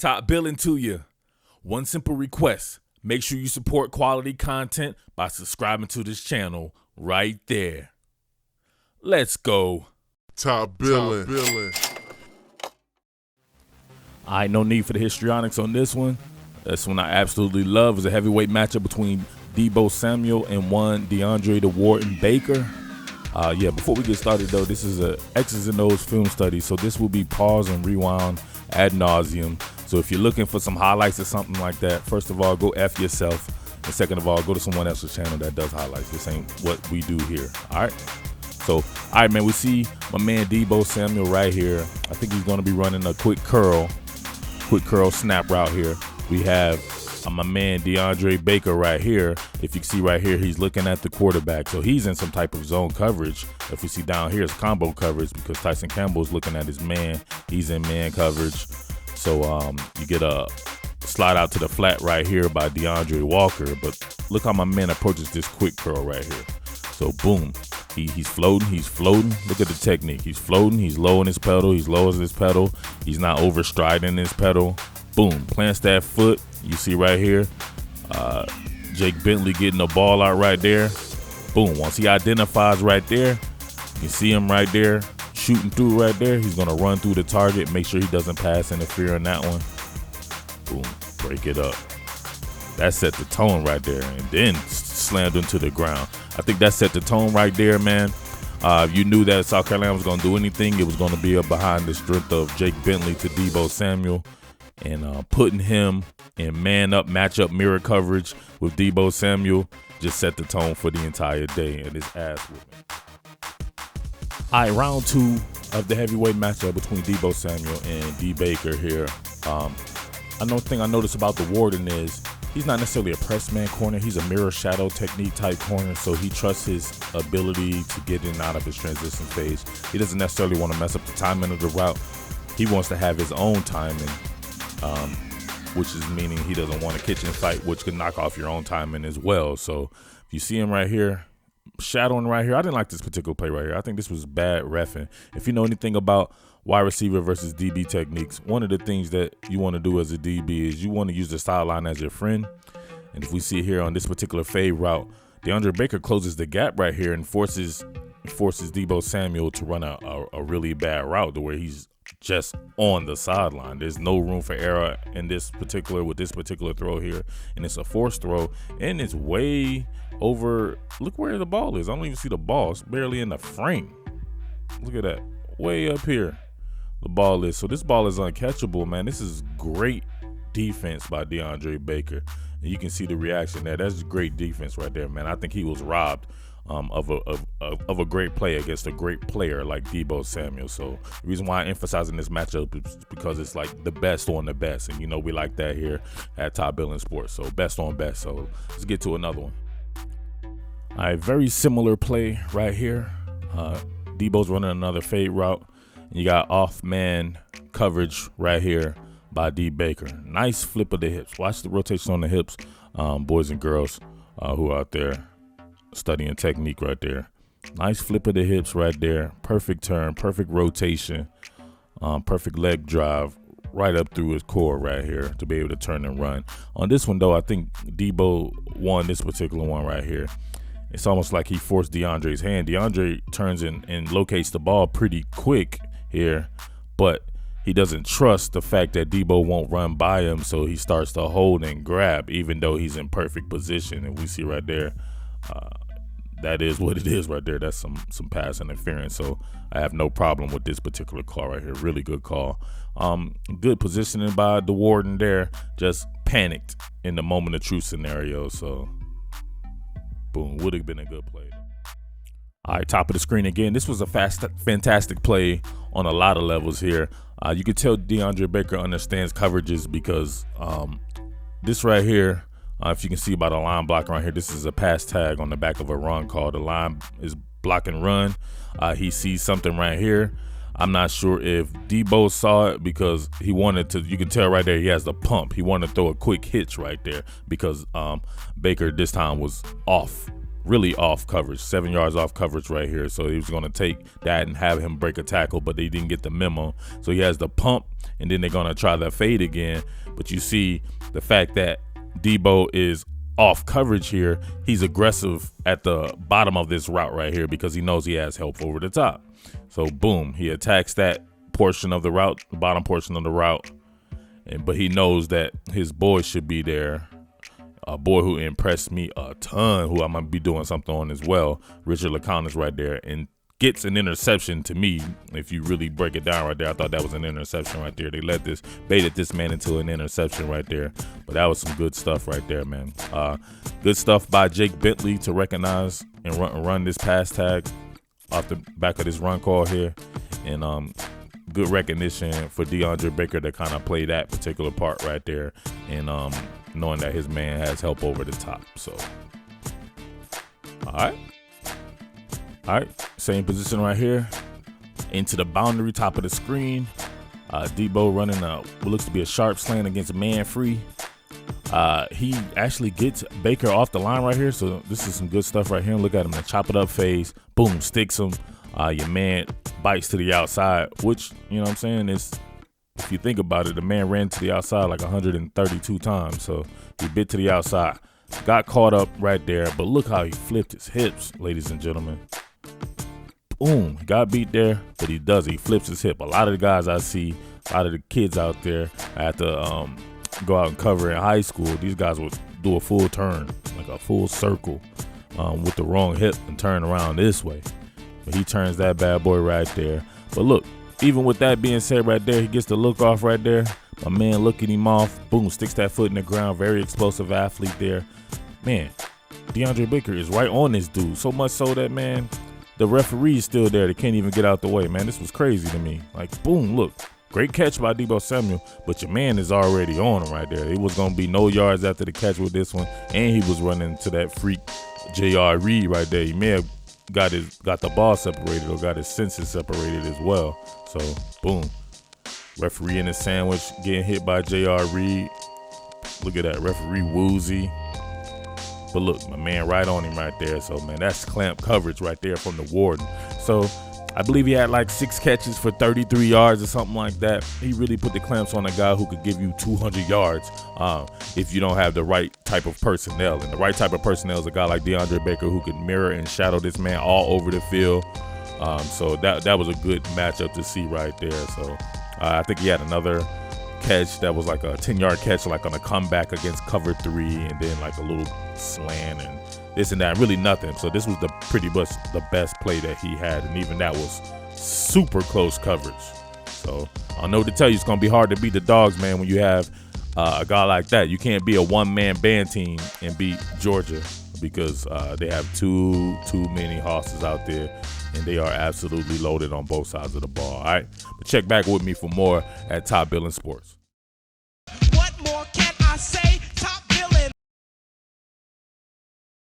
Top billing to you. One simple request. Make sure you support quality content by subscribing to this channel right there. Let's go. Top billing. All right, no need for the histrionics on this one. This one I absolutely love. It's a heavyweight matchup between Deebo Samuel and one Deandre the Warden Baker. Before we get started though, this is a X's and O's film study, so this will be paused and rewound ad nauseum. So if you're looking for some highlights or something like that, first of all, go F yourself. And second of all, go to someone else's channel that does highlights. This ain't what we do here, all right? So, all right, man, we see my man Deebo Samuel right here. I think he's gonna be running a quick curl snap route here. We have my man Deandre Baker right here. If you can see right here, he's looking at the quarterback. So he's in some type of zone coverage. If we see down here, it's combo coverage because Tyson Campbell's looking at his man. He's in man coverage. So you get a slide out to the flat right here by DeAndre Walker. But look how my man approaches this quick curl right here. So boom, he's floating. Look at the technique. He's floating. He's low in his pedal. He's low as his pedal. He's not overstriding his pedal. Boom, plants that foot. You see right here, Jake Bentley getting the ball out right there. Boom, once he identifies right there, you see him right there, shooting through right there. He's gonna run through the target, make sure he doesn't pass interfere on that one. Boom, break it up. That set the tone right there, and then slammed him to the ground. I think that set the tone right there, man. You knew that South Carolina was gonna do anything. It was gonna be up behind the strength of Jake Bentley to Deebo Samuel. And putting him in man-up, matchup, mirror coverage with Deebo Samuel just set the tone for the entire day, and his ass whooping. All right, round two of the heavyweight matchup between Deebo Samuel and D. Baker here. Another thing I noticed about the Warden is he's not necessarily a press man corner. He's a mirror shadow technique type corner, so he trusts his ability to get in and out of his transition phase. He doesn't necessarily want to mess up the timing of the route. He wants to have his own timing. Which is meaning he doesn't want a kitchen fight, which could knock off your own timing as well. So if you see him right here, shadowing right here, I didn't like this particular play right here. I think this was bad reffing. If you know anything about wide receiver versus DB techniques, one of the things that you want to do as a DB is you want to use the sideline as your friend. And if we see here on this particular fade route, Deandre Baker closes the gap right here and forces Deebo Samuel to run a really bad route to where he's just on the sideline. There's no room for error in this particular throw here, and it's a forced throw, and it's way over. Look where the ball is. I don't even see the ball. It's barely in the frame. Look at that, way up here the ball is. So this ball is uncatchable, man. This is great defense by Deandre Baker, and you can see the reaction there. That's great defense right there, man. I think he was robbed of a great play against a great player like Deebo Samuel. So the reason why I emphasize in this matchup is because it's like the best on the best, and you know we like that here at Top Billing Sports. So best on best. So let's get to another one. All right, very similar play right here. Deebo's running another fade route, and you got off man coverage right here by D. Baker. Nice flip of the hips. Watch the rotation on the hips, boys and girls who are out there studying technique right there. Nice flip of the hips right there. Perfect turn, perfect rotation, perfect leg drive right up through his core right here to be able to turn and run. On this one though, I think Deebo won this particular one right here. It's almost like he forced DeAndre's hand. DeAndre turns and locates the ball pretty quick here, but he doesn't trust the fact that Deebo won't run by him, so he starts to hold and grab even though he's in perfect position. And we see right there, that is what it is right there. That's some pass interference. So I have no problem with this particular call right here. Really good call. Good positioning by the Warden there. Just panicked in the moment of truth scenario. So boom, would have been a good play. All right, top of the screen again. This was a fantastic play on a lot of levels here. You could tell Deandre Baker understands coverages because this right here, if you can see by the line block right here, this is a pass tag on the back of a run call. The line is block and run. He sees something right here. I'm not sure if Deebo saw it because he wanted to. You can tell right there he has the pump. He wanted to throw a quick hitch right there because Baker this time was off really off coverage, 7 yards off coverage right here. So he was going to take that and have him break a tackle, but they didn't get the memo. So he has the pump, and then they're going to try the fade again. But you see the fact that Deebo is off coverage here. He's aggressive at the bottom of this route right here because he knows he has help over the top. So boom, he attacks that portion of the route, the bottom portion of the route, but he knows that his boy should be there. A boy who impressed me a ton, who I might be doing something on as well, Richard LeCounte is right there and gets an interception. To me, if you really break it down right there, I thought that was an interception right there. They baited this man into an interception right there. But that was some good stuff right there, man. Good stuff by Jake Bentley to recognize and run this pass tag off the back of this run call here. And good recognition for Deandre Baker to kind of play that particular part right there. And knowing that his man has help over the top. So, all right, same position right here, into the boundary, top of the screen. Deebo running what looks to be a sharp slant against man free. He actually gets Baker off the line right here, so this is some good stuff right here. Look at him, the chop it up phase, boom, sticks him. Your man bites to the outside, which, you know what I'm saying, is, if you think about it, the man ran to the outside like 132 times. So he bit to the outside, got caught up right there. But look how he flipped his hips, ladies and gentlemen. Boom, got beat there, but he flips his hip. A lot of the guys I see, a lot of the kids out there, I had to go out and cover in high school. These guys would do a full turn, like a full circle with the wrong hip and turn around this way. But he turns that bad boy right there. But look, even with that being said right there, he gets the look off right there. My man looking him off. Boom, sticks that foot in the ground. Very explosive athlete there. Man, Deandre Baker is right on this dude. So much so that, man, the referee is still there. They can't even get out the way, man. This was crazy to me. Like, boom, look. Great catch by Deebo Samuel, but your man is already on him right there. It was going to be no yards after the catch with this one, and he was running to that freak J.R. Reed right there. He may have got the ball separated or got his senses separated as well. So, boom. Referee in the sandwich getting hit by J.R. Reed. Look at that. Referee woozy. But look, my man right on him right there. So, man, that's clamp coverage right there from the Warden. So, I believe he had like 6 catches for 33 yards or something like that. He really put the clamps on a guy who could give you 200 yards if you don't have the right type of personnel. And the right type of personnel is a guy like Deandre Baker who could mirror and shadow this man all over the field. So that was a good matchup to see right there. So I think he had another catch that was like a 10-yard catch, like on a comeback against cover 3, and then like a little slant and this and that, really nothing. So this was pretty much the best play that he had, and even that was super close coverage. So I don't know what to tell you. It's going to be hard to beat the Dogs, man, when you have a guy like that. You can't be a one-man band team and beat Georgia because they have too many horses out there, and they are absolutely loaded on both sides of the ball. All right, but check back with me for more at Top Billing Sports. What more can I say?